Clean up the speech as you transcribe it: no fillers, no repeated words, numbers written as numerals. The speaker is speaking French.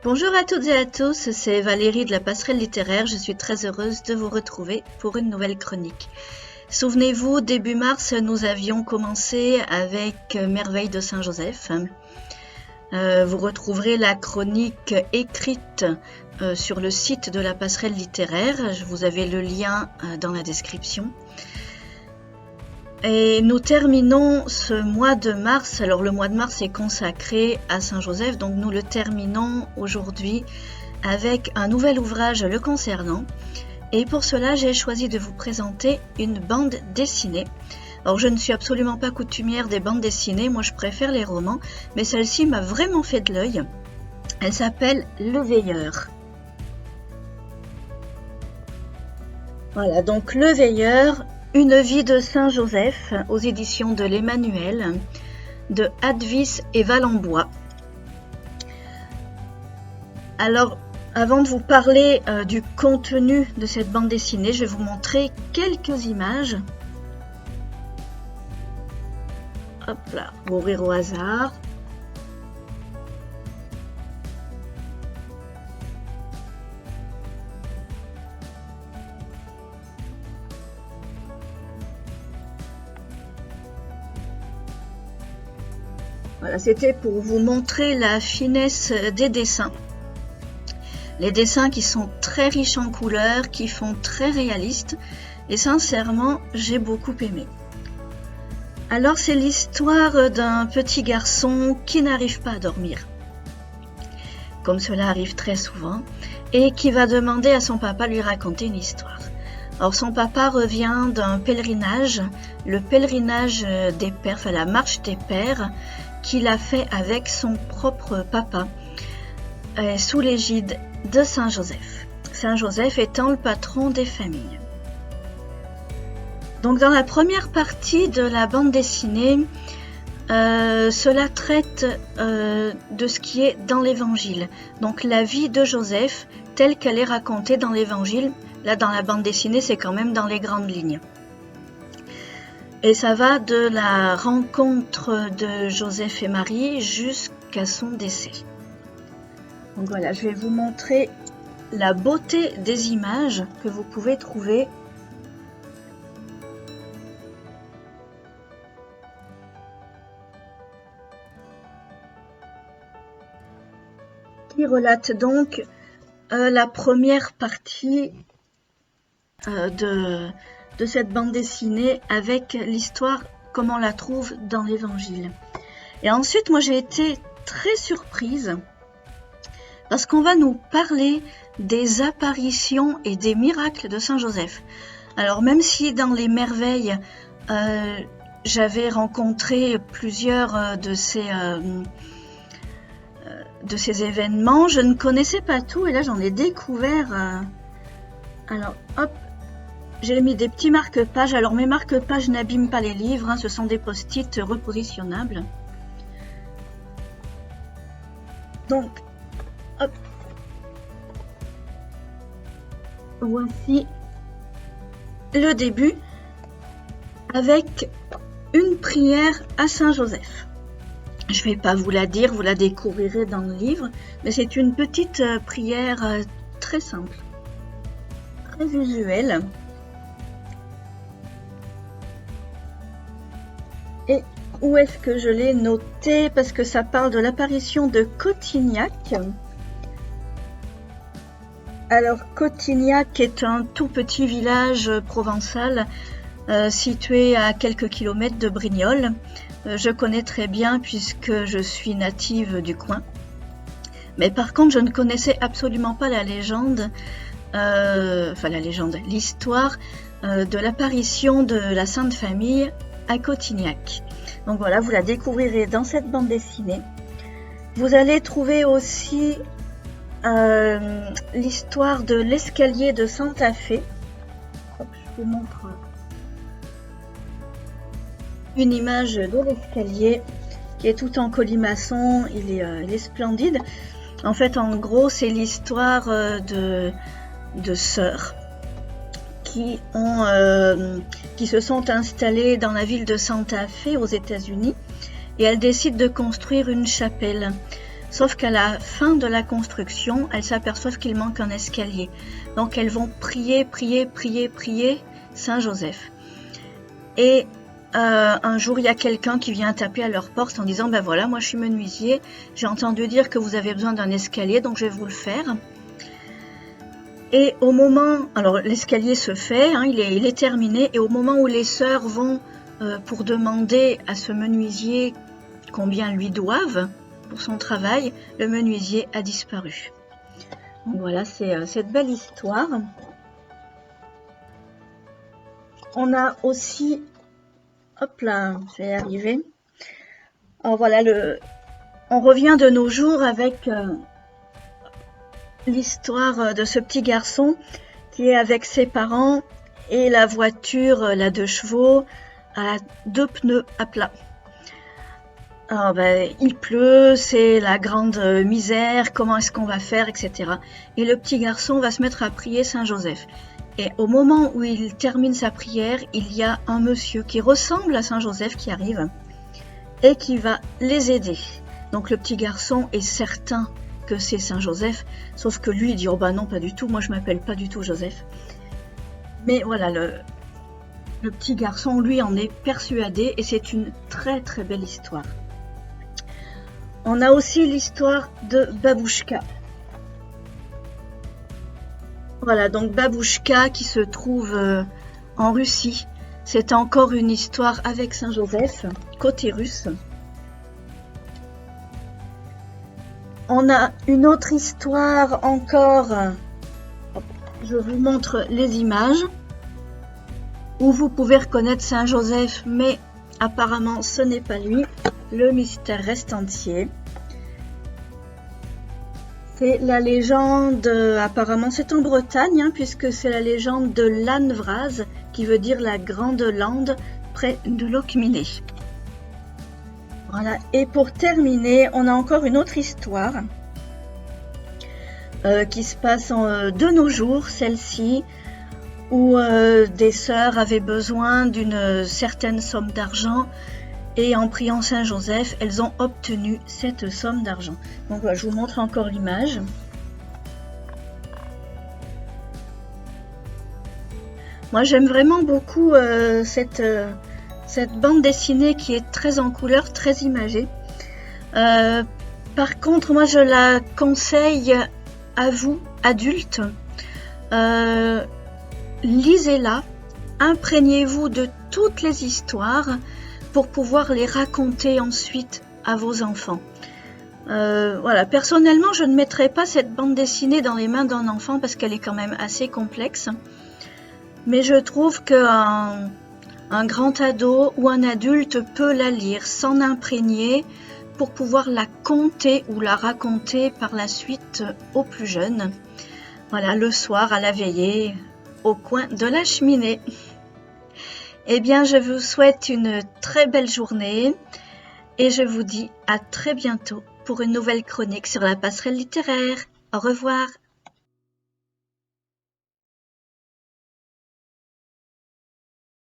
Bonjour à toutes et à tous, c'est Valérie de la Passerelle littéraire. Je suis très heureuse de vous retrouver pour une nouvelle chronique. Souvenez-vous, début mars, nous avions commencé avec Merveille de Saint-Joseph. Vous retrouverez la chronique écrite sur le site de la Passerelle littéraire. Vous avez le lien dans la description. Et nous terminons ce mois de mars. Alors le mois de mars est consacré à Saint-Joseph, donc nous le terminons aujourd'hui avec un nouvel ouvrage le concernant. Et pour cela, j'ai choisi de vous présenter une bande dessinée. Alors je ne suis absolument pas coutumière des bandes dessinées, moi je préfère les romans, mais celle-ci m'a vraiment fait de l'œil. Elle s'appelle Le Veilleur. Voilà, donc Le Veilleur, une vie de Saint-Joseph aux éditions de l'Emmanuel de Advis et Valembois. Alors, avant de vous parler du contenu de cette bande dessinée, je vais vous montrer quelques images. Hop là, ouvrir au hasard. Voilà, c'était pour vous montrer la finesse des dessins. Les dessins qui sont très riches en couleurs, qui font très réalistes. Et sincèrement, j'ai beaucoup aimé. Alors, c'est l'histoire d'un petit garçon qui n'arrive pas à dormir, comme cela arrive très souvent, et qui va demander à son papa de lui raconter une histoire. Alors, son papa revient d'un pèlerinage, le pèlerinage des pères, enfin la marche des pères, qu'il a fait avec son propre papa, sous l'égide de Saint-Joseph. Saint-Joseph étant le patron des familles. Donc dans la première partie de la bande dessinée, cela traite de ce qui est dans l'Évangile. Donc la vie de Joseph telle qu'elle est racontée dans l'Évangile. Là dans la bande dessinée, c'est quand même dans les grandes lignes. Et ça va de la rencontre de Joseph et Marie jusqu'à son décès. Donc voilà, je vais vous montrer la beauté des images que vous pouvez trouver. Qui relate donc la première partie de cette bande dessinée avec l'histoire comme on la trouve dans l'Évangile. Et ensuite, moi j'ai été très surprise parce qu'on va nous parler des apparitions et des miracles de Saint-Joseph. Alors même si dans les merveilles, j'avais rencontré plusieurs de ces événements, je ne connaissais pas tout et là j'en ai découvert. Alors hop, j'ai mis des petits marque-pages. Alors mes marque-pages n'abîment pas les livres, hein, ce sont des post-it repositionnables. Donc, hop. Voici le début avec une prière à Saint-Joseph. Je ne vais pas vous la dire, vous la découvrirez dans le livre, mais c'est une petite prière très simple, très visuelle. Et où est-ce que je l'ai noté? Parce que ça parle de l'apparition de Cotignac. Alors Cotignac est un tout petit village provençal situé à quelques kilomètres de Brignoles. Je connais très bien puisque je suis native du coin. Mais par contre, je ne connaissais absolument pas la légende, l'histoire de l'apparition de la Sainte Famille à Cotignac. Donc voilà, vous la découvrirez dans cette bande dessinée. Vous allez trouver aussi l'histoire de l'escalier de Santa Fe. Hop, je vous montre une image de l'escalier qui est tout en colimaçon. Il est splendide. En fait, en gros, c'est l'histoire de sœurs qui se sont installées dans la ville de Santa Fe aux États-Unis et elles décident de construire une chapelle. Sauf qu'à la fin de la construction, elles s'aperçoivent qu'il manque un escalier. Donc elles vont prier Saint Joseph. Et un jour, il y a quelqu'un qui vient taper à leur porte en disant « Ben voilà, moi je suis menuisier, j'ai entendu dire que vous avez besoin d'un escalier, donc je vais vous le faire. » Et au moment, alors l'escalier se fait, hein, il est terminé, et au moment où les sœurs vont pour demander à ce menuisier combien lui doivent pour son travail, le menuisier a disparu. Donc voilà, c'est cette belle histoire. On a aussi, hop là, je vais y arriver. Alors voilà, on revient de nos jours avec l'histoire de ce petit garçon qui est avec ses parents et la voiture, la 2 chevaux, a 2 pneus à plat. Alors il pleut, c'est la grande misère, comment est-ce qu'on va faire, etc. Et le petit garçon va se mettre à prier Saint Joseph. Et au moment où il termine sa prière, il y a un monsieur qui ressemble à Saint Joseph qui arrive et qui va les aider. Donc le petit garçon est certain que c'est Saint Joseph, sauf que lui il dit « Oh bah non, pas du tout, moi je m'appelle pas du tout Joseph. » Mais voilà, le petit garçon, lui, en est persuadé et c'est une très très belle histoire. On a aussi l'histoire de Babouchka. Voilà, donc Babouchka qui se trouve en Russie. C'est encore une histoire avec Saint Joseph, côté russe. On a une autre histoire encore. Je vous montre les images où vous pouvez reconnaître Saint Joseph, mais apparemment ce n'est pas lui. Le mystère reste entier. C'est la légende, apparemment c'est en Bretagne, hein, puisque c'est la légende de Lanvraz, qui veut dire la grande lande près de Locminé. Voilà, et pour terminer, on a encore une autre histoire qui se passe de nos jours, celle-ci, où des sœurs avaient besoin d'une certaine somme d'argent. Et en priant Saint Joseph, elles ont obtenu cette somme d'argent. Donc voilà, je vous montre encore l'image. Moi j'aime vraiment beaucoup cette bande dessinée qui est très en couleur, très imagée. Par contre, moi je la conseille à vous, adultes. Lisez-la, imprégnez-vous de toutes les histoires pour pouvoir les raconter ensuite à vos enfants. Voilà, personnellement, je ne mettrai pas cette bande dessinée dans les mains d'un enfant parce qu'elle est quand même assez complexe. Mais je trouve qu'un grand ado ou un adulte peut la lire, s'en imprégner pour pouvoir la conter ou la raconter par la suite aux plus jeunes. Voilà, le soir à la veillée, au coin de la cheminée. Eh bien, je vous souhaite une très belle journée et je vous dis à très bientôt pour une nouvelle chronique sur la passerelle littéraire. Au revoir.